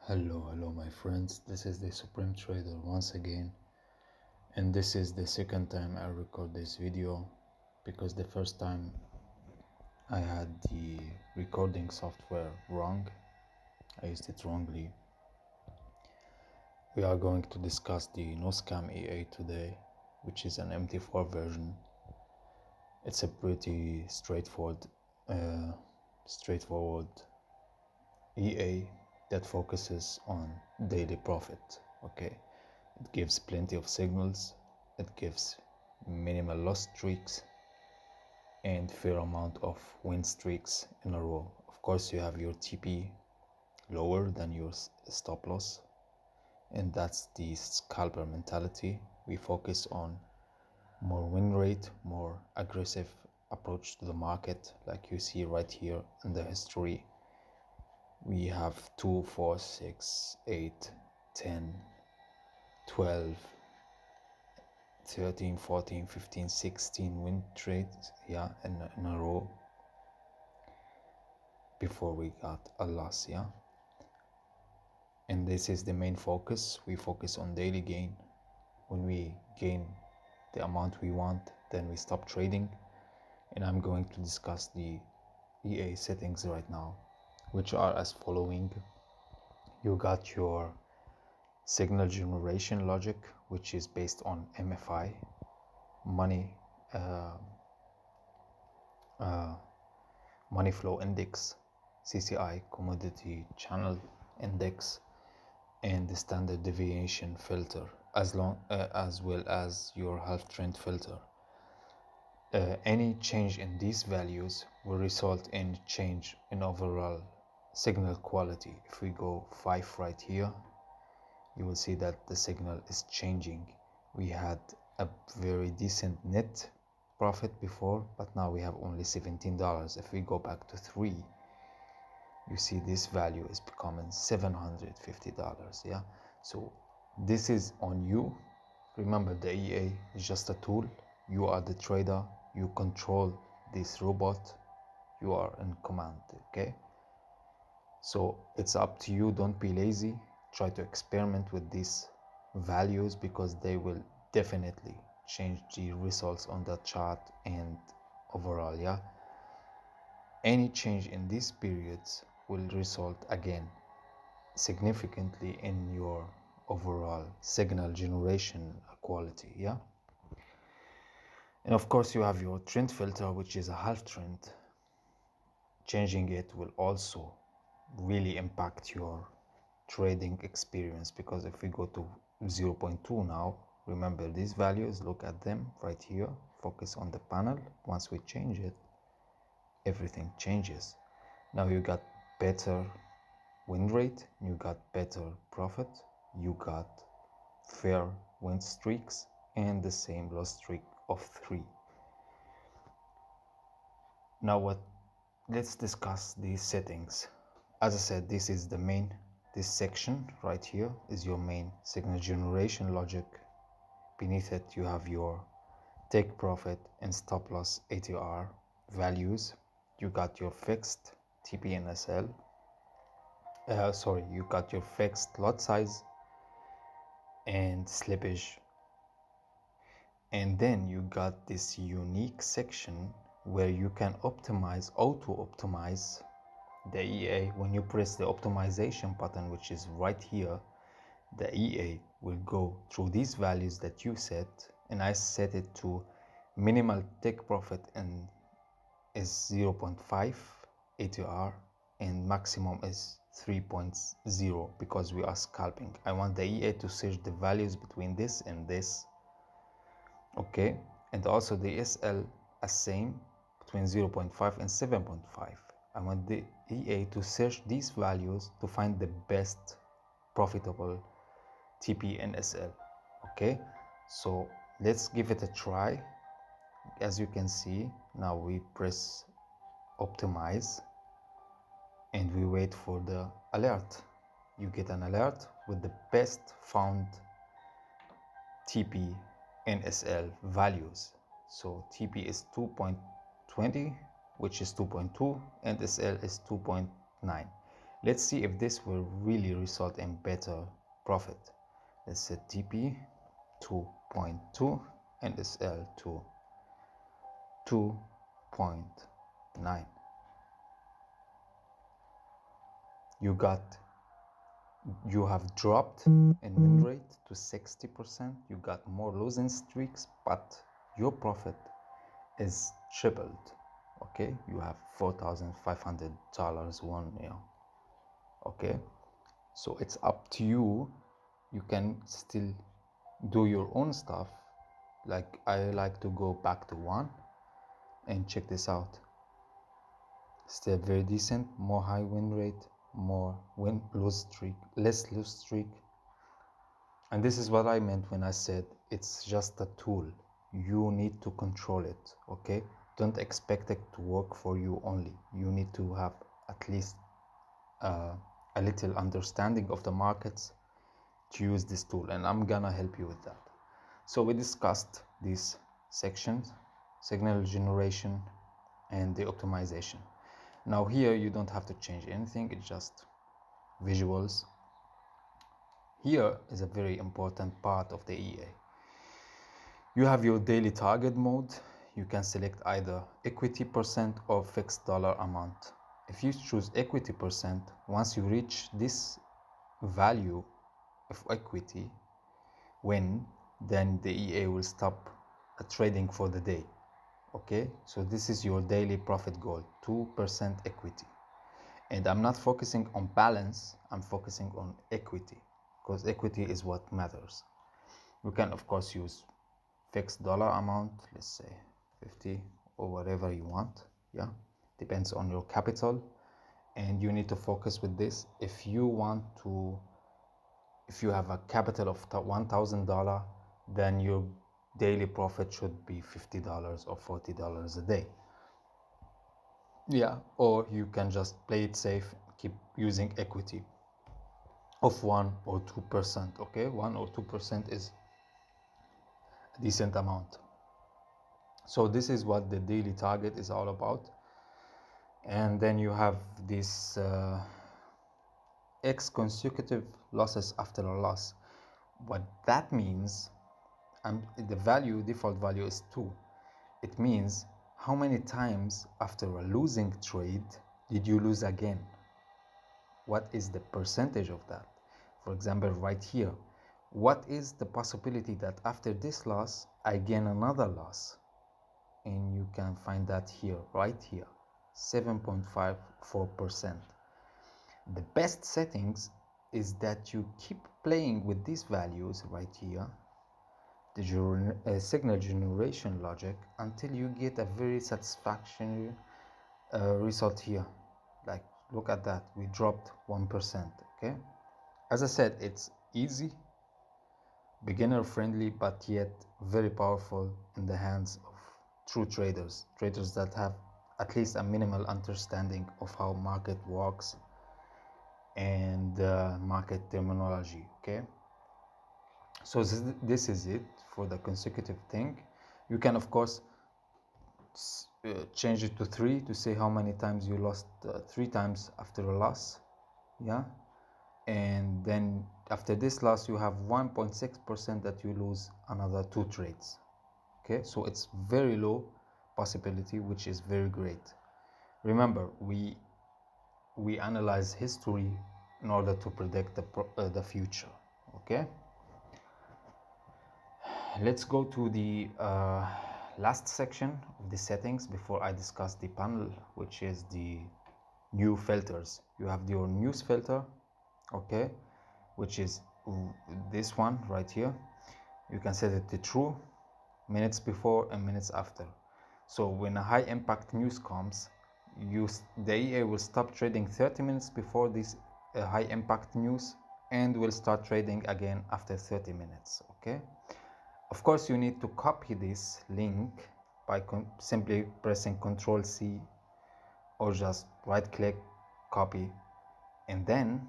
Hello my friends, this is the Supreme Trader once again, and this is the second time I record this video because the first time I had the recording software wrong. I used it wrongly. We are going to discuss the No Scam EA today, which is an MT4 version. It's a pretty straightforward EA that focuses on daily profit. Okay, it gives plenty of signals, it gives minimal loss streaks and fair amount of win streaks in a row. Of course, you have your TP lower than your stop loss, and that's the scalper mentality. We focus on more win rate, more aggressive approach to the market, like you see right here in the history. We have 2, 4, 6, 8, 10, 12, 13, 14, 15, 16 win trades, yeah, in a row before we got a loss, yeah. And this is the main focus. We focus on daily gain. When we gain the amount we want, then we stop trading. And I'm going to discuss the EA settings right now, which are as following. You got your signal generation logic, which is based on MFI, money flow index, CCI, commodity channel index, and the standard deviation filter, as well as your half trend filter. Any change in these values will result in change in overall signal quality. If we go 5 right here, you will see that the signal is changing. We had a very decent net profit before, but now we have only $17. If we go back to 3, you see this value is becoming $750, yeah. So this is on you. Remember, the EA is just a tool. You are the trader, you control this robot, you are in command, okay? So it's up to you. Don't be lazy. Try to experiment with these values because they will definitely change the results on the chart and overall, yeah. Any change in these periods will result again significantly in your overall signal generation quality, yeah. And of course you have your trend filter, which is a half trend. Changing it will also really impact your trading experience, because if we go to 0.2 now, remember these values, look at them right here, focus on the panel. Once we change it, everything changes. Now you got better win rate, you got better profit, you got fair win streaks and the same loss streak of 3. Now let's discuss these settings. As I said, this is the main, this section right here is your main signal generation logic. Beneath it you have your take profit and stop loss ATR values. You got your fixed TP and SL. You got your fixed lot size and slippage. And then you got this unique section where you can auto-optimize the EA. When you press the optimization button, which is right here, the EA will go through these values that you set, and I set it to minimal take profit and is 0.5 ATR and maximum is 3.0 because we are scalping. I want the EA to search the values between this and this, okay, and also the SL as same between 0.5 and 7.5. I want the EA to search these values to find the best profitable TP and SL. Okay, so let's give it a try. As you can see, now we press optimize and we wait for the alert. You get an alert with the best found TP and SL values. So TP is 2.20, which is 2.2, and SL is 2.9. Let's see if this will really result in better profit. Let's set TP 2.2 and SL to 2.9. You have dropped in win rate to 60%. You got more losing streaks, but your profit is tripled. Okay, you have $4,500 won now. Okay, so it's up to you. You can still do your own stuff. Like I like to go back to one and check this out. Still very decent, more high win rate, more win lose streak, less lose streak. And this is what I meant when I said it's just a tool. You need to control it, okay? Don't expect it to work for you only. You need to have at least a little understanding of the markets to use this tool, and I'm gonna help you with that. So we discussed these sections: signal generation and the optimization. Now here you don't have to change anything, it's just visuals. Here is a very important part of the EA. You have your daily target mode. You can select either equity percent or fixed dollar amount. If you choose equity percent, once you reach this value of equity win, then the EA will stop trading for the day. Okay, so this is your daily profit goal, 2% equity. And I'm not focusing on balance, I'm focusing on equity, because equity is what matters. You can of course use fixed dollar amount, let's say 50 or whatever you want. Yeah, depends on your capital, and you need to focus with this. If you have a capital of $1,000, then your daily profit should be $50 or $40 a day. Yeah, or you can just play it safe, keep using equity of 1 or 2%. Okay, 1 or 2% is a decent amount. So this is what the daily target is all about. And then you have this X consecutive losses after a loss. What that means, the default value is 2. It means how many times after a losing trade did you lose again? What is the percentage of that? For example, right here, what is the possibility that after this loss I gain another loss? And you can find that here, right here, 7.54%. The best settings is that you keep playing with these values right here, the signal generation logic, until you get a very satisfactory result here. Like, look at that, we dropped 1%. Okay, as I said, it's easy, beginner friendly, but yet very powerful in the hands of true traders that have at least a minimal understanding of how market works and market terminology. Okay, so this is it for the consecutive thing. You can of course change it to 3 to say how many times you lost 3 times after a loss. Yeah, and then after this loss you have 1.6% that you lose another 2 trades. Okay, so it's very low possibility, which is very great. Remember, we analyze history in order to predict the future. Okay, let's go to the last section of the settings before I discuss the panel, which is the new filters. You have your news filter, okay, which is this one right here. You can set it to true, minutes before and minutes after. So when a high impact news comes, the EA will stop trading 30 minutes before this high impact news and will start trading again after 30 minutes. Okay, of course you need to copy this link by simply pressing Ctrl C or just right click, copy, and then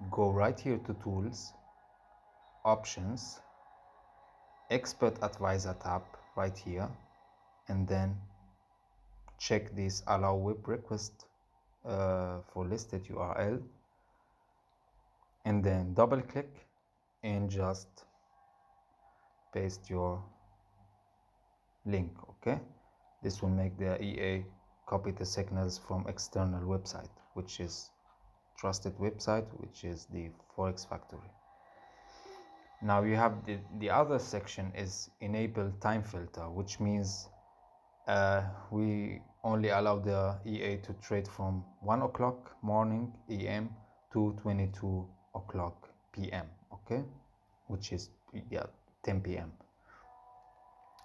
go right here to tools, options, expert advisor tab right here, and then check this allow web request for listed URL, and then double click and just paste your link. Okay, this will make the EA copy the signals from external website, which is trusted website, which is the Forex Factory. Now you have the other section is enable time filter, which means we only allow the EA to trade from 1 o'clock morning AM to 22 o'clock PM, okay, which is 10 PM.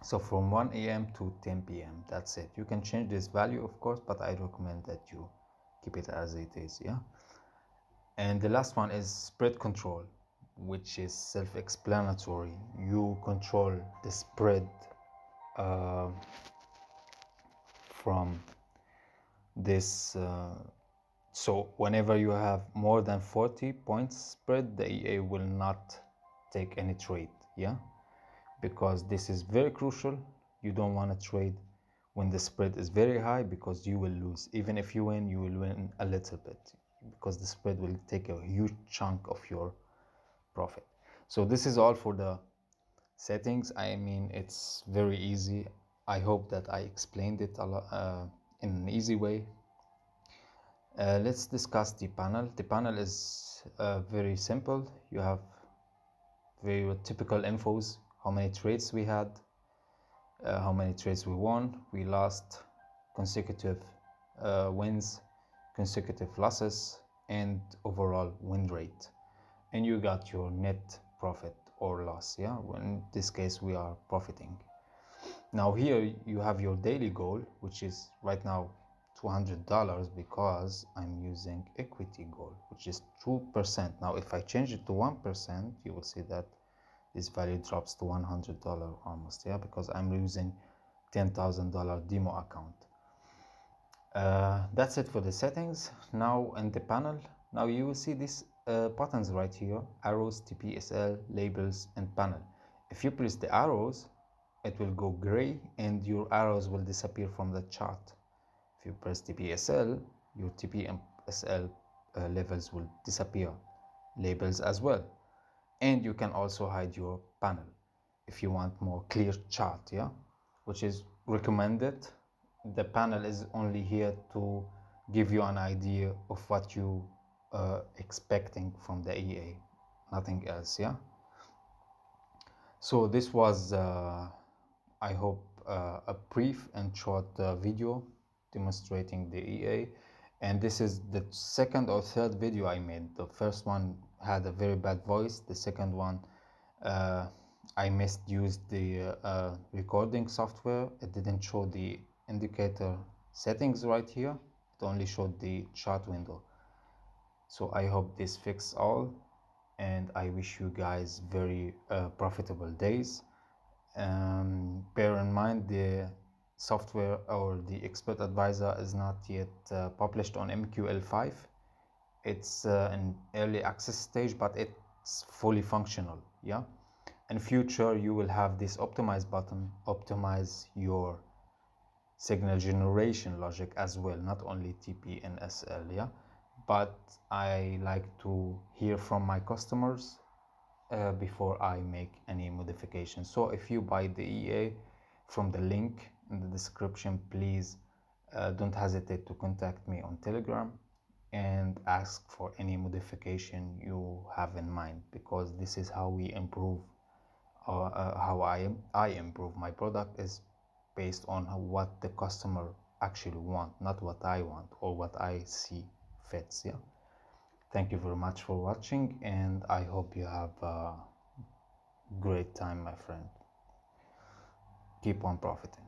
So from 1 AM to 10 PM, that's it. You can change this value, of course, but I recommend that you keep it as it is. Yeah. And the last one is spread control, which is self-explanatory. You control the spread from this. So whenever you have more than 40 points spread, the EA will not take any trade. Yeah, because this is very crucial. You don't want to trade when the spread is very high, because you will lose. Even if you win, you will win a little bit, because the spread will take a huge chunk of your profit. So this is all for the settings. I mean, it's very easy. I hope that I explained it a lot, in an easy way. Let's discuss the panel. The panel is very simple. You have very typical infos: how many trades we had, how many trades we won, we lost, consecutive wins, consecutive losses, and overall win rate. And you got your net profit or loss. Yeah, in this case we are profiting. Now here you have your daily goal, which is right now $200, because I'm using equity goal, which is 2%. Now if I change it to 1%, you will see that this value drops to $100 almost. Yeah, because I'm using $10,000 demo account. That's it for the settings. Now in the panel, now you will see these buttons right here: arrows, TPSL, labels, and panel. If you press the arrows, it will go gray and your arrows will disappear from the chart. If you press TPSL, your TPSL levels will disappear, labels as well. And you can also hide your panel if you want more clear chart, yeah, which is recommended. The panel is only here to give you an idea of what you expecting from the EA, nothing else. Yeah, so this was I hope a brief and short video demonstrating the EA, and this is the second or third video I made. The first one had a very bad voice. The second one, I misused the recording software. It didn't show the indicator settings right here. It only showed the chart window. So I hope this fixes all, and I wish you guys very profitable days. Bear in mind, the software or the expert advisor is not yet published on MQL5. It's an early access stage, but it's fully functional. Yeah, in future you will have this optimize button, optimize your signal generation logic as well, not only TP and SL. Yeah, but I like to hear from my customers before I make any modifications. So if you buy the EA from the link in the description, please don't hesitate to contact me on Telegram and ask for any modification you have in mind, because this is how we improve, how I improve my product is based on what the customer actually want, not what I want or what I see fits. Yeah, thank you very much for watching, and I hope you have a great time, my friend. Keep on profiting.